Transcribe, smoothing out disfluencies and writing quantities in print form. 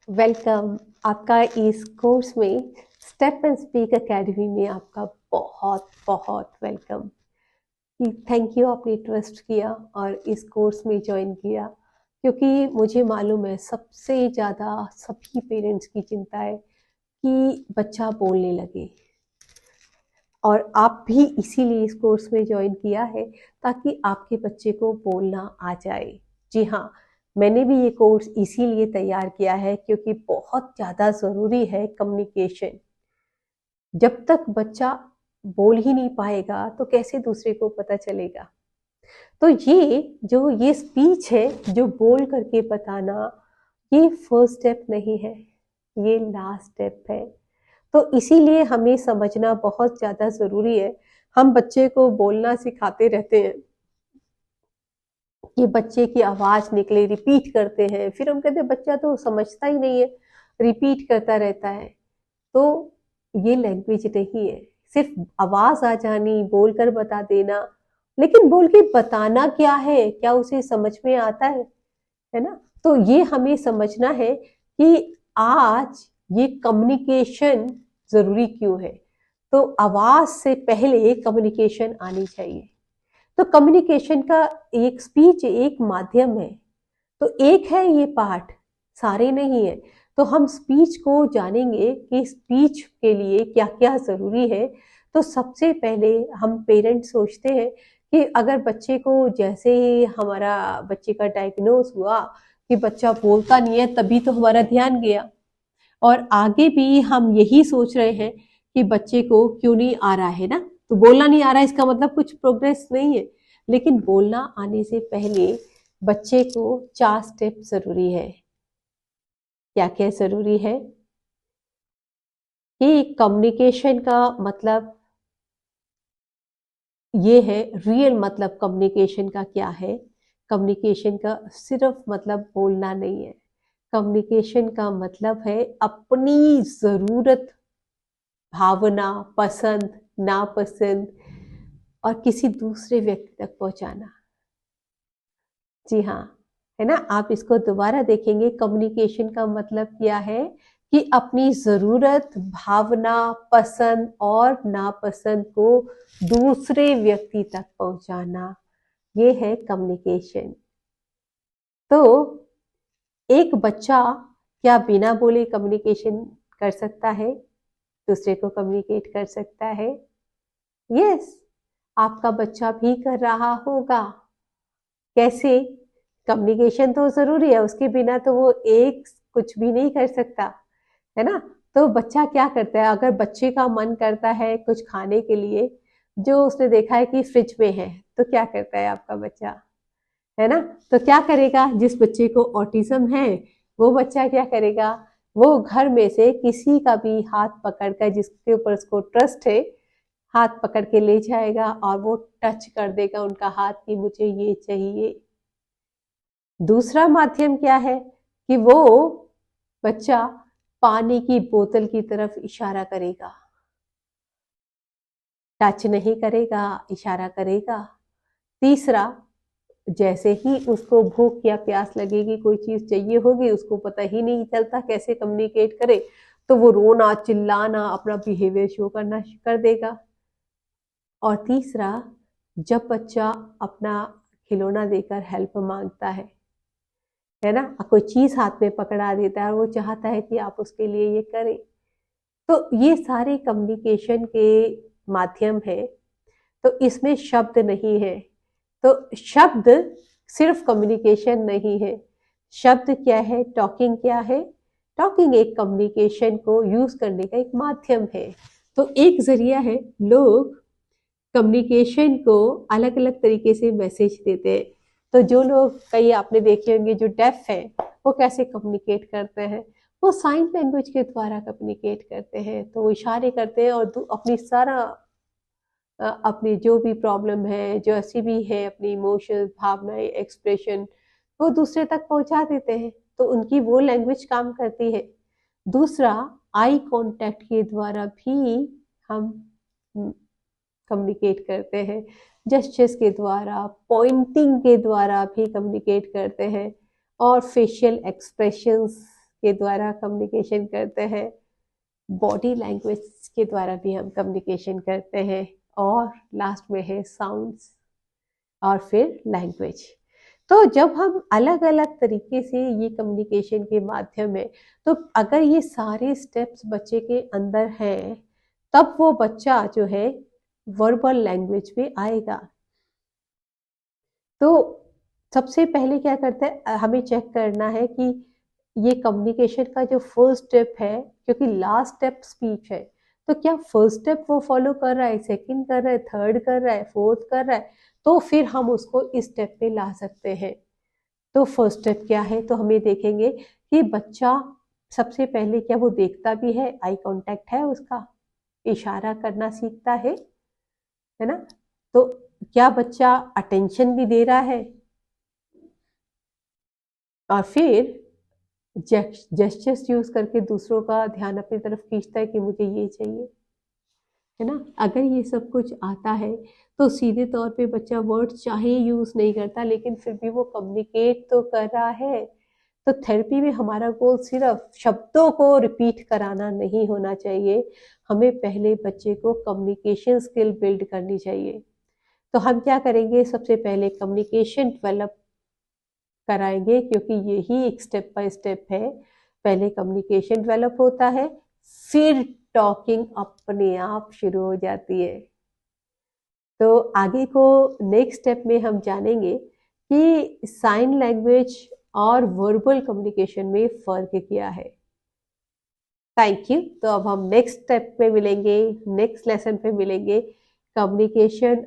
Welcome. आपका इस course में स्टेप एंड स्पीक एकेडमी में आपका बहुत बहुत वेलकम। कि थैंक यू, आपने ट्रस्ट किया और इस कोर्स में ज्वाइन किया, क्योंकि मुझे मालूम है सबसे ज़्यादा सभी पेरेंट्स की चिंता है कि बच्चा बोलने लगे, और आप भी इसीलिए इस कोर्स में ज्वाइन किया है ताकि आपके बच्चे को बोलना आ जाए। जी हाँ, मैंने भी ये कोर्स इसीलिए तैयार किया है क्योंकि बहुत ज़्यादा ज़रूरी है कम्युनिकेशन। जब तक बच्चा बोल ही नहीं पाएगा तो कैसे दूसरे को पता चलेगा। तो ये स्पीच है, जो बोल करके बताना, ये फर्स्ट स्टेप नहीं है, ये लास्ट स्टेप है। तो इसीलिए हमें समझना बहुत ज़्यादा ज़रूरी है। हम बच्चे को बोलना सिखाते रहते हैं कि बच्चे की आवाज़ निकले, रिपीट करते हैं, फिर हम कहते हैं बच्चा तो समझता ही नहीं है, रिपीट करता रहता है। तो ये लैंग्वेज नहीं है, सिर्फ आवाज़ आ जानी, बोलकर बता देना, लेकिन बोल के बताना क्या है, क्या उसे समझ में आता है ना? तो ये हमें समझना है कि आज ये कम्युनिकेशन ज़रूरी क्यों है। तो आवाज़ से पहले कम्युनिकेशन आनी चाहिए। तो कम्युनिकेशन का एक स्पीच एक माध्यम है, तो एक है ये पार्ट, सारे नहीं है। तो हम स्पीच को जानेंगे कि स्पीच के लिए क्या क्या ज़रूरी है। तो सबसे पहले हम पेरेंट्स सोचते हैं कि अगर बच्चे को, जैसे ही हमारा बच्चे का डायग्नोस हुआ कि बच्चा बोलता नहीं है, तभी तो हमारा ध्यान गया, और आगे भी हम यही सोच रहे हैं कि बच्चे को क्यों नहीं आ रहा है ना। तो बोलना नहीं आ रहा है इसका मतलब कुछ प्रोग्रेस नहीं है। लेकिन बोलना आने से पहले बच्चे को 4 स्टेप जरूरी है। क्या क्या जरूरी है कि कम्युनिकेशन का मतलब ये है, रियल मतलब कम्युनिकेशन का क्या है। कम्युनिकेशन का सिर्फ मतलब बोलना नहीं है। कम्युनिकेशन का मतलब है अपनी ज़रूरत, भावना, पसंद, नापसंद और किसी दूसरे व्यक्ति तक पहुंचाना। जी हाँ, है ना? आप इसको दोबारा देखेंगे, कम्युनिकेशन का मतलब क्या है कि अपनी ज़रूरत, भावना, पसंद और नापसंद को दूसरे व्यक्ति तक पहुंचाना, ये है कम्युनिकेशन। तो एक बच्चा क्या बिना बोले कम्युनिकेशन कर सकता है, दूसरे को कम्युनिकेट कर सकता है? यस, आपका बच्चा भी कर रहा होगा। कैसे? कम्युनिकेशन तो ज़रूरी है, उसके बिना तो वो एक कुछ भी नहीं कर सकता, है ना? तो बच्चा क्या करता है, अगर बच्चे का मन करता है कुछ खाने के लिए, जो उसने देखा है कि फ्रिज में है, तो क्या करता है आपका बच्चा, है ना? तो क्या करेगा, जिस बच्चे को ऑटिज्म है, वो बच्चा क्या करेगा, वो घर में से किसी का भी हाथ पकड़कर, जिसके ऊपर उसको ट्रस्ट है, हाथ पकड़ के ले जाएगा और वो टच कर देगा उनका हाथ कि मुझे ये चाहिए। दूसरा माध्यम क्या है कि वो बच्चा पानी की बोतल की तरफ इशारा करेगा, टच नहीं करेगा, इशारा करेगा। तीसरा, जैसे ही उसको भूख या प्यास लगेगी, कोई चीज चाहिए होगी, उसको पता ही नहीं चलता कैसे कम्युनिकेट करे, तो वो रोना, चिल्लाना, अपना बिहेवियर शो करना कर देगा। और तीसरा, जब बच्चा अपना खिलौना देकर हेल्प मांगता है ना, कोई चीज हाथ में पकड़ा देता है और वो चाहता है कि आप उसके लिए ये करें, तो ये सारे कम्युनिकेशन के माध्यम है। तो इसमें शब्द नहीं है। तो शब्द सिर्फ कम्युनिकेशन नहीं है। शब्द क्या है, टॉकिंग क्या है? टॉकिंग एक कम्युनिकेशन को यूज करने का एक माध्यम है। तो एक जरिया है, लोग कम्युनिकेशन को अलग अलग तरीके से मैसेज देते हैं। तो जो लोग, कई आपने देखे होंगे जो डेफ है, वो कैसे कम्युनिकेट करते हैं, वो साइन लैंग्वेज के द्वारा कम्युनिकेट करते हैं। तो वो इशारे करते हैं और अपनी सारा अपनी जो भी प्रॉब्लम है, जो ऐसी भी है, अपनी इमोशंस, भावनाएं, एक्सप्रेशन, वो दूसरे तक पहुंचा देते हैं। तो उनकी वो लैंग्वेज काम करती है। दूसरा, आई कांटेक्ट के द्वारा भी हम कम्युनिकेट करते हैं, जेस्चर्स के द्वारा, पॉइंटिंग के द्वारा भी कम्युनिकेट करते हैं, और फेशियल एक्सप्रेशंस के द्वारा कम्युनिकेशन करते हैं, बॉडी लैंग्वेज के द्वारा भी हम कम्युनिकेशन करते हैं, और लास्ट में है साउंड्स और फिर लैंग्वेज। तो जब हम अलग अलग तरीके से ये कम्युनिकेशन के माध्यम है, तो अगर ये सारे स्टेप्स बच्चे के अंदर हैं, तब वो बच्चा जो है वर्बल लैंग्वेज पे आएगा। तो सबसे पहले क्या करता है, हमें चेक करना है कि ये कम्युनिकेशन का जो फर्स्ट स्टेप है, क्योंकि लास्ट स्टेप स्पीच है, तो क्या फर्स्ट स्टेप वो फॉलो कर रहा है, सेकंड कर रहा है, थर्ड कर रहा है, फोर्थ कर रहा है, तो फिर हम उसको इस स्टेप पे ला सकते हैं। तो फर्स्ट स्टेप क्या है, तो हमें देखेंगे कि बच्चा सबसे पहले क्या वो देखता भी है, आई कांटेक्ट है उसका, इशारा करना सीखता है ना। तो क्या बच्चा अटेंशन भी दे रहा है, और फिर जेस्चर्स यूज करके दूसरों का ध्यान अपनी तरफ खींचता है कि मुझे ये चाहिए, है ना। अगर ये सब कुछ आता है तो सीधे तौर पे बच्चा वर्ड्स चाहे यूज नहीं करता, लेकिन फिर भी वो कम्युनिकेट तो कर रहा है। तो थेरेपी में हमारा गोल सिर्फ शब्दों को रिपीट कराना नहीं होना चाहिए, हमें पहले बच्चे को कम्युनिकेशन स्किल बिल्ड करनी चाहिए। तो हम क्या करेंगे, सबसे पहले कम्युनिकेशन डेवलप कराएंगे, क्योंकि यही एक स्टेप बाय स्टेप है। पहले कम्युनिकेशन डेवलप होता है, फिर टॉकिंग अपने आप शुरू हो जाती है। तो आगे को नेक्स्ट स्टेप में हम जानेंगे कि साइन लैंग्वेज और वर्बल कम्युनिकेशन में फर्क क्या है। Thank you. तो अब हम नेक्स्ट स्टेप पे मिलेंगे, नेक्स्ट लेसन पे मिलेंगे, कम्युनिकेशन